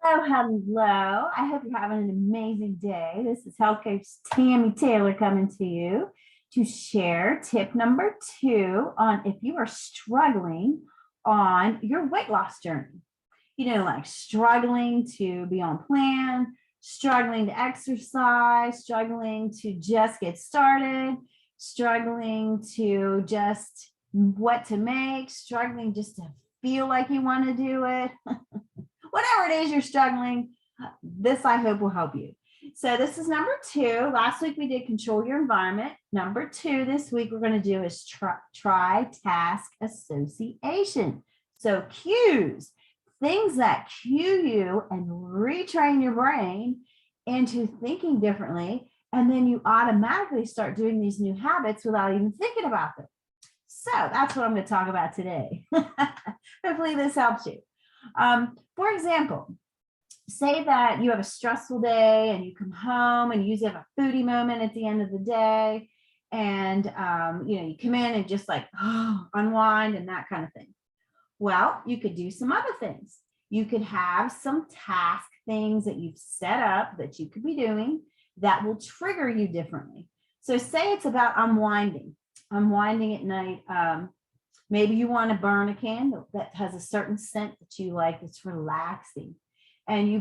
Hello, hello. I hope you're having an amazing day. This is Health Coach Tammy Taylor coming to you to share tip number 2 on if you are struggling on your weight loss journey. Like struggling to be on plan, struggling to exercise, struggling to just get started, struggling to just what to make, struggling just to feel like you want to do it. Whatever it is you're struggling, this I hope will help you. So this is number 2. Last week we did control your environment. Number 2 this week we're going to do is try task association. So cues, things that cue you and retrain your brain into thinking differently. And then you automatically start doing these new habits without even thinking about them. So that's what I'm going to talk about today. Hopefully this helps you. For example, say that you have a stressful day and you come home and you usually have a foodie moment at the end of the day. And, you come in and just like, unwind and that kind of thing. Well, you could do some other things. You could have some task things that you've set up that you could be doing that will trigger you differently. So say it's about unwinding at night. Maybe you want to burn a candle that has a certain scent that you like. It's relaxing. And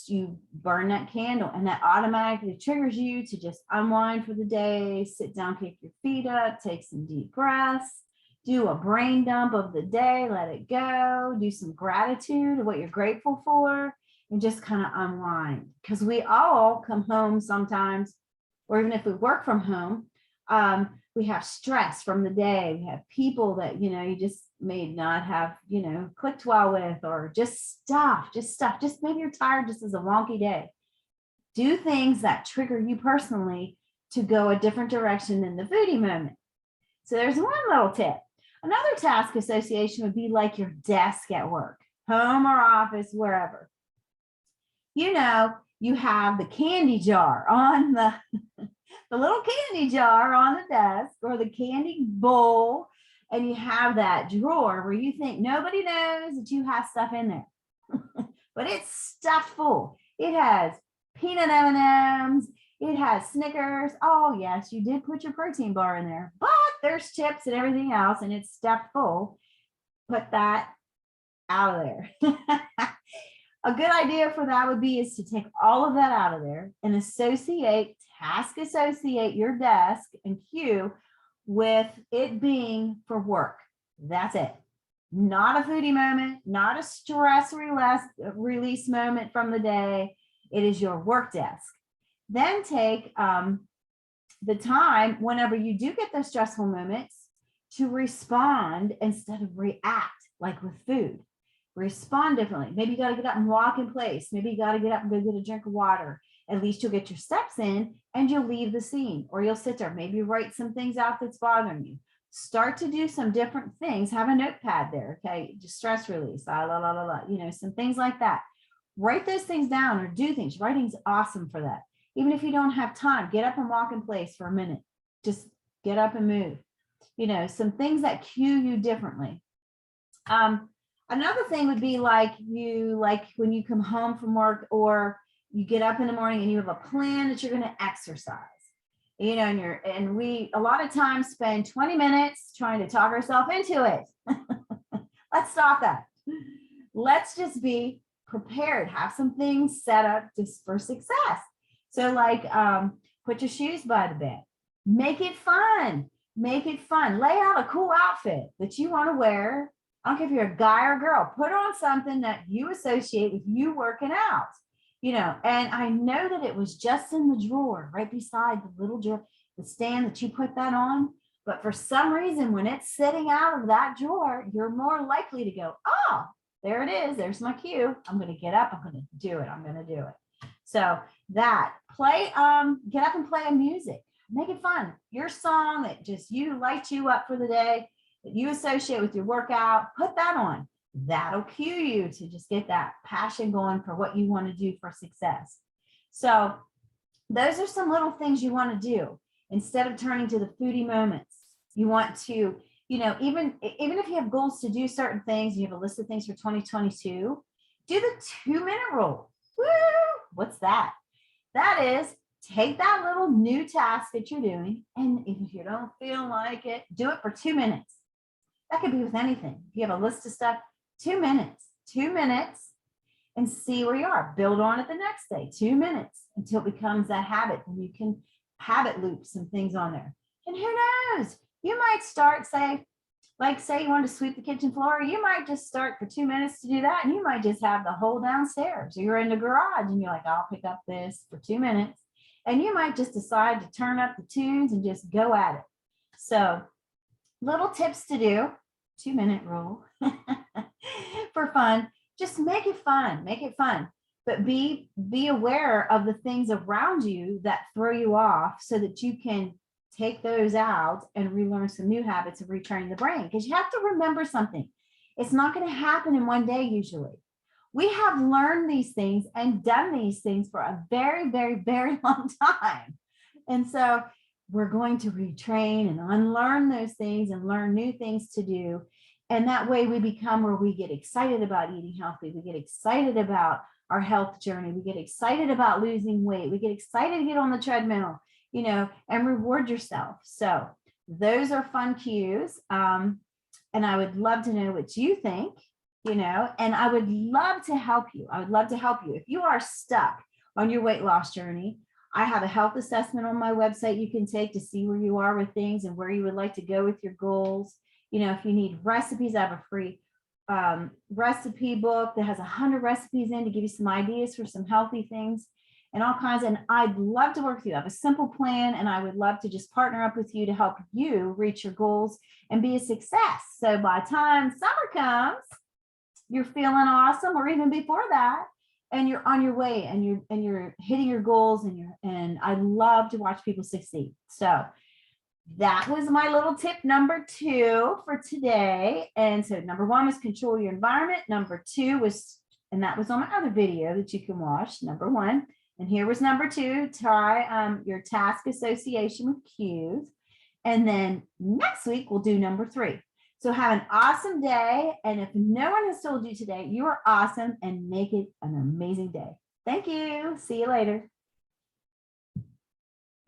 you burn that candle and that automatically triggers you to just unwind for the day, sit down, kick your feet up, take some deep breaths, do a brain dump of the day, let it go, do some gratitude of what you're grateful for, and just kind of unwind. Because we all come home sometimes, or even if we work from home, we have stress from the day. We have people that, you just may not have, clicked well with, or just stuff, just maybe you're tired, just as a wonky day. Do things that trigger you personally to go a different direction than the foodie moment. So there's one little tip. Another task association would be like your desk at work, home or office, wherever. You have the candy jar on the little candy jar on the desk or the candy bowl, and you have that drawer where you think nobody knows that you have stuff in there, but it's stuffed full. It has peanut M&Ms, it has Snickers. Oh yes, you did put your protein bar in there, but there's chips and everything else, and it's stuffed full. Put that out of there. A good idea for that would be is to take all of that out of there and task associate your desk and cue with it being for work. That's it. Not a foodie moment, not a stress release moment from the day. It is your work desk. Then take the time whenever you do get those stressful moments to respond instead of react, like with food. Respond differently. Maybe you got to get up and walk in place. Maybe you got to get up and go get a drink of water. At least you'll get your steps in and you'll leave the scene, or you'll sit there. Maybe write some things out that's bothering you. Start to do some different things. Have a notepad there. Okay. Just stress release, some things like that. Write those things down or do things. Writing's awesome for that. Even if you don't have time, get up and walk in place for a minute. Just get up and move. Some things that cue you differently. Another thing would be like when you come home from work, or you get up in the morning and you have a plan that you're going to exercise, and we a lot of times spend 20 minutes trying to talk ourselves into it. Let's stop that. Let's just be prepared. Have some things set up just for success. So put your shoes by the bed. Make it fun. Lay out a cool outfit that you want to wear. I don't care if you're a guy or a girl, put on something that you associate with you working out, and I know that it was just in the drawer right beside the little drawer, the stand that you put that on. But for some reason, when it's sitting out of that drawer, you're more likely to go, oh, there it is. There's my cue. I'm going to get up. I'm going to do it. So get up and play a music. Make it fun. Your song that just lights you up for the day, that you associate with your workout, put that on. That'll cue you to just get that passion going for what you want to do for success. So those are some little things you want to do instead of turning to the foodie moments. You want to, even if you have goals to do certain things, you have a list of things for 2022, do the 2-minute rule. Woo! What's that? That is, take that little new task that you're doing, and if you don't feel like it, do it for 2 minutes. That could be with anything. If you have a list of stuff, 2 minutes, and see where you are. Build on it the next day, 2 minutes, until it becomes that habit, and you can habit loop some things on there. And who knows? You might start, say you wanted to sweep the kitchen floor, you might just start for 2 minutes to do that, and you might just have the whole downstairs. Or you're in the garage and you're like, I'll pick up this for 2 minutes. And you might just decide to turn up the tunes and just go at it. So little tips to do, 2 minute rule for fun. Just make it fun, but be aware of the things around you that throw you off so that you can take those out and relearn some new habits of retraining the brain. Because you have to remember something. It's not going to happen in one day usually. We have learned these things and done these things for a very, very, very long time. And so we're going to retrain and unlearn those things and learn new things to do. And that way we become where we get excited about eating healthy. We get excited about our health journey. We get excited about losing weight. We get excited to get on the treadmill, and reward yourself. So those are fun cues. And I would love to know what you think, and I would love to help you. If you are stuck on your weight loss journey, I have a health assessment on my website you can take to see where you are with things and where you would like to go with your goals. If you need recipes, I have a free recipe book that has 100 recipes in to give you some ideas for some healthy things and all kinds. And I'd love to work with you. I have a simple plan, and I would love to just partner up with you to help you reach your goals and be a success. So by the time summer comes, you're feeling awesome, or even before that, and you're on your way, and you're hitting your goals, and I love to watch people succeed. So that was my little tip number 2 for today. And so number 1 was control your environment. Number 2 was, and that was on my other video that you can watch, number 1. And here was number 2, try your task association with cues. And then next week, we'll do number 3. So have an awesome day. And if no one has told you today, you are awesome, and make it an amazing day. Thank you. See you later.